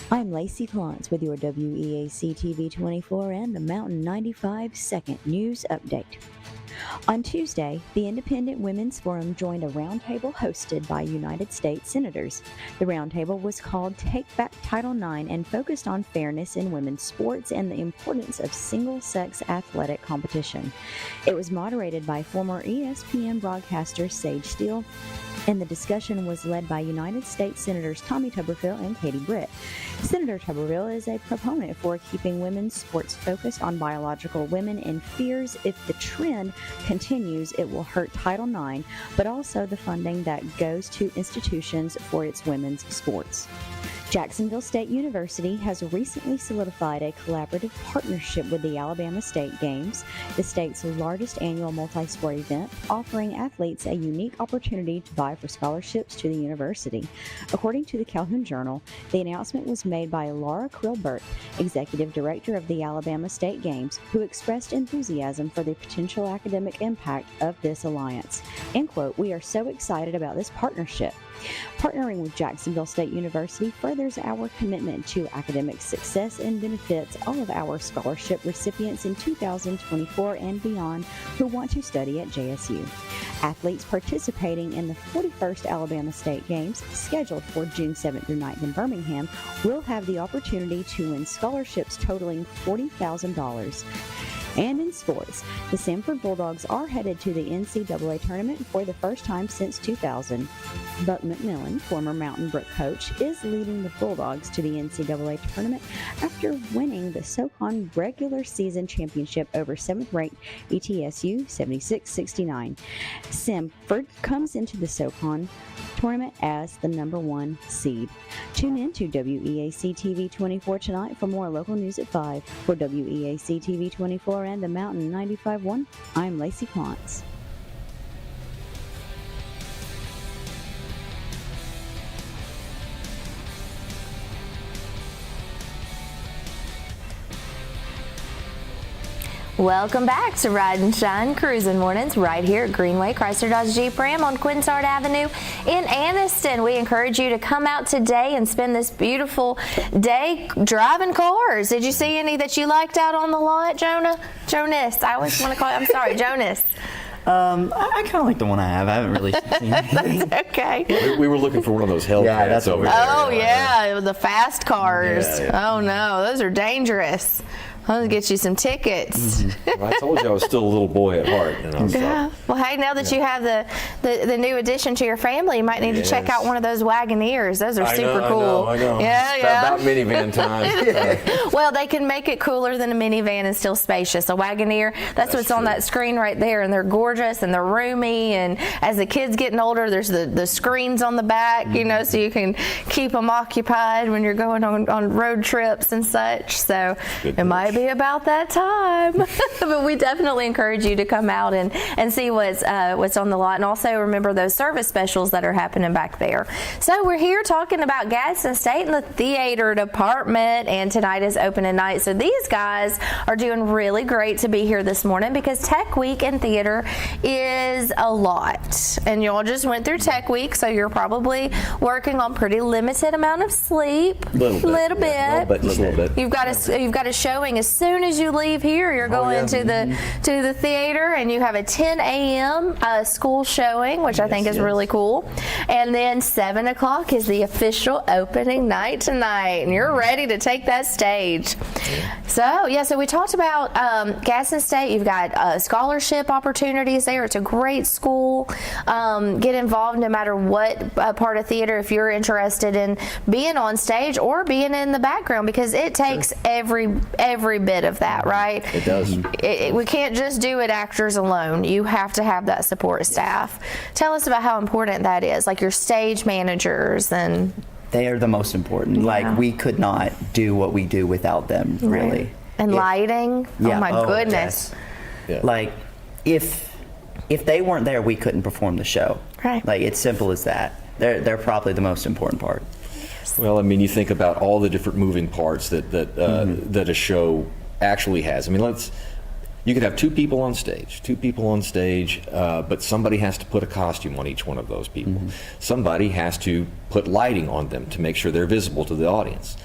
I'm Lacey Klontz with your WEAC TV24 and the Mountain 95 Second News Update. On Tuesday, the Independent Women's Forum joined a roundtable hosted by United States senators. The roundtable was called Take Back Title IX and focused on fairness in women's sports and the importance of single-sex athletic competition. It was moderated by former ESPN broadcaster Sage Steele, and the discussion was led by United States Senators Tommy Tuberville and Katie Britt. Senator Tuberville is a proponent for keeping women's sports focused on biological women and fears if the trend continues, it will hurt Title IX, but also the funding that goes to institutions for its women's sports. Jacksonville State University has recently solidified a collaborative partnership with the Alabama State Games, the state's largest annual multi-sport event, offering athletes a unique opportunity to vie for scholarships to the university. According to the Calhoun Journal, the announcement was made by Laura Krillbert, executive director of the Alabama State Games, who expressed enthusiasm for the potential academic impact of this alliance. End quote, "We are so excited about this partnership. Partnering with Jacksonville State University furthers our commitment to academic success and benefits all of our scholarship recipients in 2024 and beyond who want to study at JSU. Athletes participating in the 41st Alabama State Games, scheduled for June 7th through 9th in Birmingham, will have the opportunity to win scholarships totaling $40,000. And in sports, the Samford Bulldogs are headed to the NCAA tournament for the first time since 2000. Buck McMillan, former Mountain Brook coach, is leading the Bulldogs to the NCAA tournament after winning the SoCon regular season championship over 7th-ranked ETSU 76-69. Samford comes into the SoCon tournament as the number 1 seed. Tune in to WEAC TV24 tonight for more local news at 5. For WEAC TV24 and the Mountain 95.1, I'm Lacey Klontz. Welcome back to Ride and Shine Cruising Mornings right here at Greenway Chrysler Dodge Jeep Ram on Quintard Avenue in Anniston. We encourage you to come out today and spend this beautiful day driving cars. Did you see any that you liked out on the lot, Jonas? I always want to call you, I'm sorry, Jonas. I kind of like the one I have. I haven't really seen anything. That's okay. We were looking for one of those Hellcats. Yeah, that's over what there. Oh, yeah, the fast cars. Yeah. Oh, no, those are dangerous. I'll get you some tickets. Well, I told you I was still a little boy at heart. Yeah. Well, hey, now that you have the new addition to your family, you might need to check out one of those Wagoneers. Those are super cool. I know. Yeah, It's yeah. about minivan time. Well, they can make it cooler than a minivan and still spacious. A Wagoneer, that's what's on that screen right there, and they're gorgeous and they're roomy. And as the kids getting older, there's the screens on the back, so you can keep them occupied when you're going on road trips and such. So it might be about that time. But we definitely encourage you to come out and see what's on the lot, and also remember those service specials that are happening back there. So we're here talking about Gadsden State and the theater department, and tonight is opening night. So these guys are doing really great to be here this morning because Tech Week and theater is a lot, and y'all just went through Tech Week, so you're probably working on pretty limited amount of sleep. Little bit. You've got a showing as soon as you leave here. You're going to the theater, and you have a 10 a.m. School showing, which I think is really cool. And then 7 o'clock is the official opening night tonight, and you're ready to take that stage. So we talked about Gadsden State. You've got scholarship opportunities there. It's a great school. Get involved no matter what part of theater, if you're interested in being on stage or being in the background, because it takes every bit of that, right? It does. We can't just do it actors alone. You have to have that support staff. Tell us about how important that is, like your stage managers. And they are the most important. Like, we could not do what we do without them, really. Right. And lighting. Yeah. Oh my goodness. Yes. Yeah. Like, if they weren't there, we couldn't perform the show. Right. Like, it's simple as that. They're probably the most important part. Well, I mean, you think about all the different moving parts that a show actually has. I mean, you could have two people on stage, but somebody has to put a costume on each one of those people. Somebody has to put lighting on them to make sure they're visible to the audience.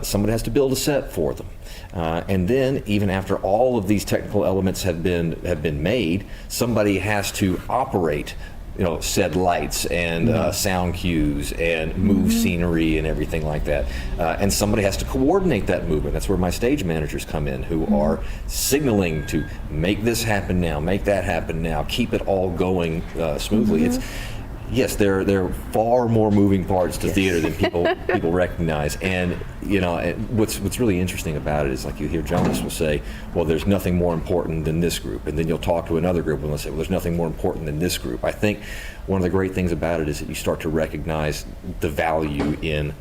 Somebody has to build a set for them. And then, even after all of these technical elements have been made, somebody has to operate said lights and sound cues and move scenery and everything like that. And somebody has to coordinate that movement. That's where my stage managers come in, who are signaling to make this happen now, make that happen now, keep it all going smoothly. Yes, there are far more moving parts to theater than people recognize. And what's really interesting about it is, like, you hear Jonas will say, well, there's nothing more important than this group, and then you'll talk to another group and they'll say, well, there's nothing more important than this group. I think one of the great things about it is that you start to recognize the value in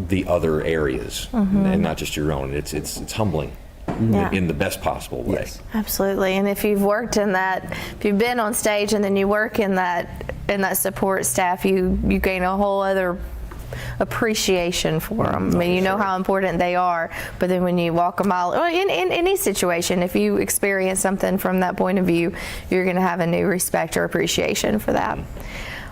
the other areas and not just your own. It's humbling. In the best possible way. Yes. Absolutely. And if you've worked in that, if you've been on stage and then you work in that support staff, you gain a whole other appreciation for them. I mean, you know how important they are, but then when you walk a mile, in any situation, if you experience something from that point of view, you're going to have a new respect or appreciation for that.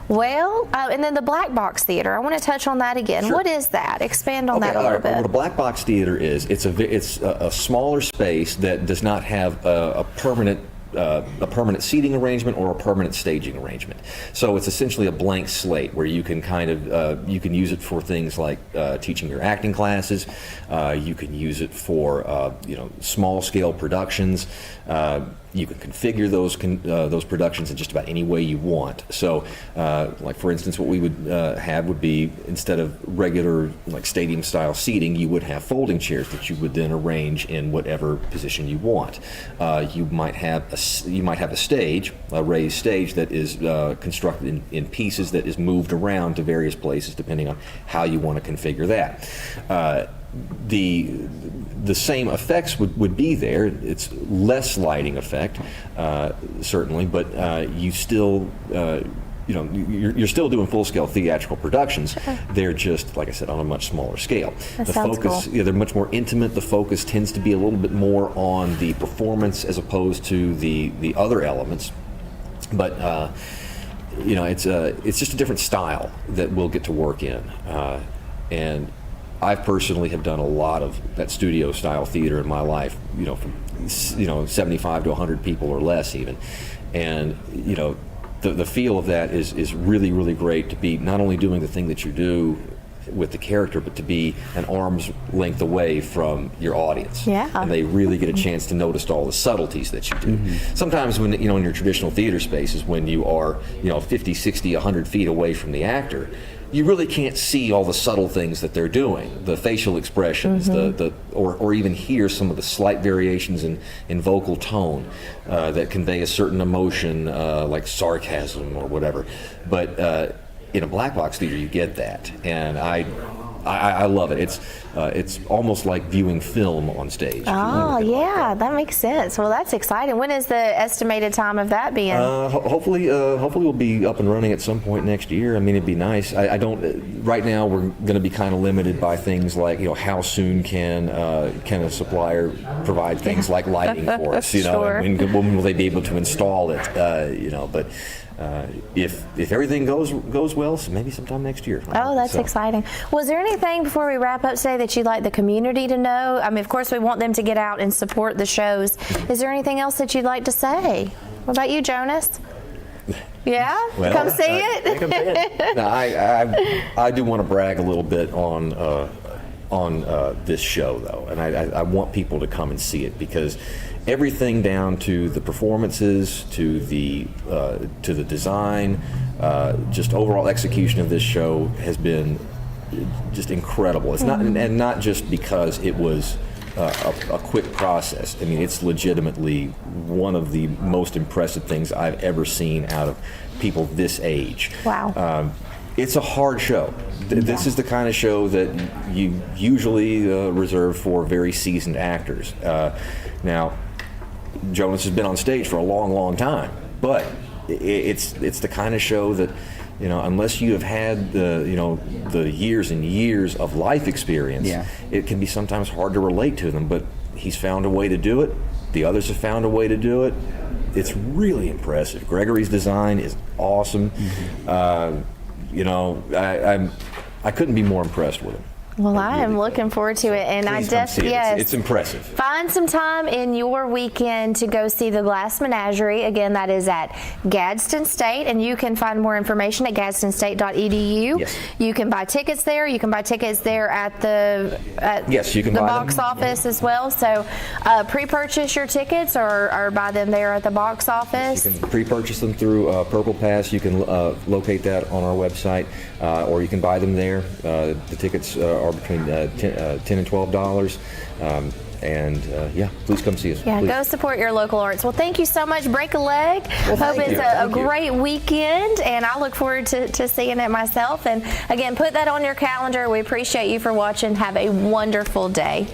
Well, and then the black box theater. I want to touch on that again. Sure. What is that? Expand on that a little bit. What a black box theater is, it's a smaller space that does not have a permanent seating arrangement or a permanent staging arrangement. So it's essentially a blank slate where you can you can use it for things like teaching your acting classes. You can use it for small scale productions. You can configure those productions in just about any way you want. So, like for instance, what we would have would be, instead of regular like stadium style seating, you would have folding chairs that you would then arrange in whatever position you want. You might have a stage, a raised stage that is constructed in pieces that is moved around to various places depending on how you want to configure that. The same effects would be there. It's less lighting effect, certainly, but you still you're still doing full-scale theatrical productions. They're just, like I said, on a much smaller scale. That the sounds focus, cool. they're much more intimate. The focus tends to be a little bit more on the performance as opposed to the other elements. But it's just a different style that we'll get to work in. And I personally have done a lot of that studio style theater in my life, from 75 to 100 people or less even. And the feel of that is really, really great, to be not only doing the thing that you do with the character, but to be an arm's length away from your audience. Yeah. And they really get a chance to notice all the subtleties that you do. Sometimes when, in your traditional theater spaces, when you are, 50, 60, 100 feet away from the actor, you really can't see all the subtle things that they're doing, the facial expressions, or even hear some of the slight variations in vocal tone that convey a certain emotion, like sarcasm or whatever. But in a black box theater, you get that, and I love it. It's almost like viewing film on stage. Oh, yeah, that makes sense. Well, that's exciting. When is the estimated time of that being? Hopefully we'll be up and running at some point next year. I mean, it'd be nice. I don't. Right now, we're going to be kind of limited by things like, how soon can a supplier provide things like lighting for us? Sure. And when will they be able to install it? But. If everything goes well, so maybe sometime next year. Oh, that's exciting. Was there anything before we wrap up today that you'd like the community to know? I mean, of course, we want them to get out and support the shows. Is there anything else that you'd like to say? What about you, Jonas? Yeah? Well, come see it? Now, I do want to brag a little bit on this show, though, and I want people to come and see it, because everything down to the performances, to the design, just overall execution of this show has been just incredible. It's not, and not just because it was a quick process. I mean, it's legitimately one of the most impressive things I've ever seen out of people this age. Wow. It's a hard show. This is the kind of show that you usually reserve for very seasoned actors. Now, Jonas has been on stage for a long, long time, but it's the kind of show that, unless you have had the years and years of life experience, it can be sometimes hard to relate to them. But he's found a way to do it. The others have found a way to do it. It's really impressive. Gregory's design is awesome. I couldn't be more impressed with him. Well, I am looking forward to it, and I definitely, yes, it's impressive. Find some time in your weekend to go see the Glass Menagerie. Again, that is at Gadsden State, and you can find more information at gadstonstate.edu. Yes. You can buy tickets there. You can buy tickets there at the box office as well. So pre-purchase your tickets or buy them there at the box office. You can pre-purchase them through Purple Pass. You can locate that on our website, or you can buy them there. The tickets are between $10 and $12. Please come see us. Yeah, please. Go support your local arts. Well, thank you so much. Break a leg. Hope it's a great weekend, and I look forward to seeing it myself. And again, put that on your calendar. We appreciate you for watching. Have a wonderful day.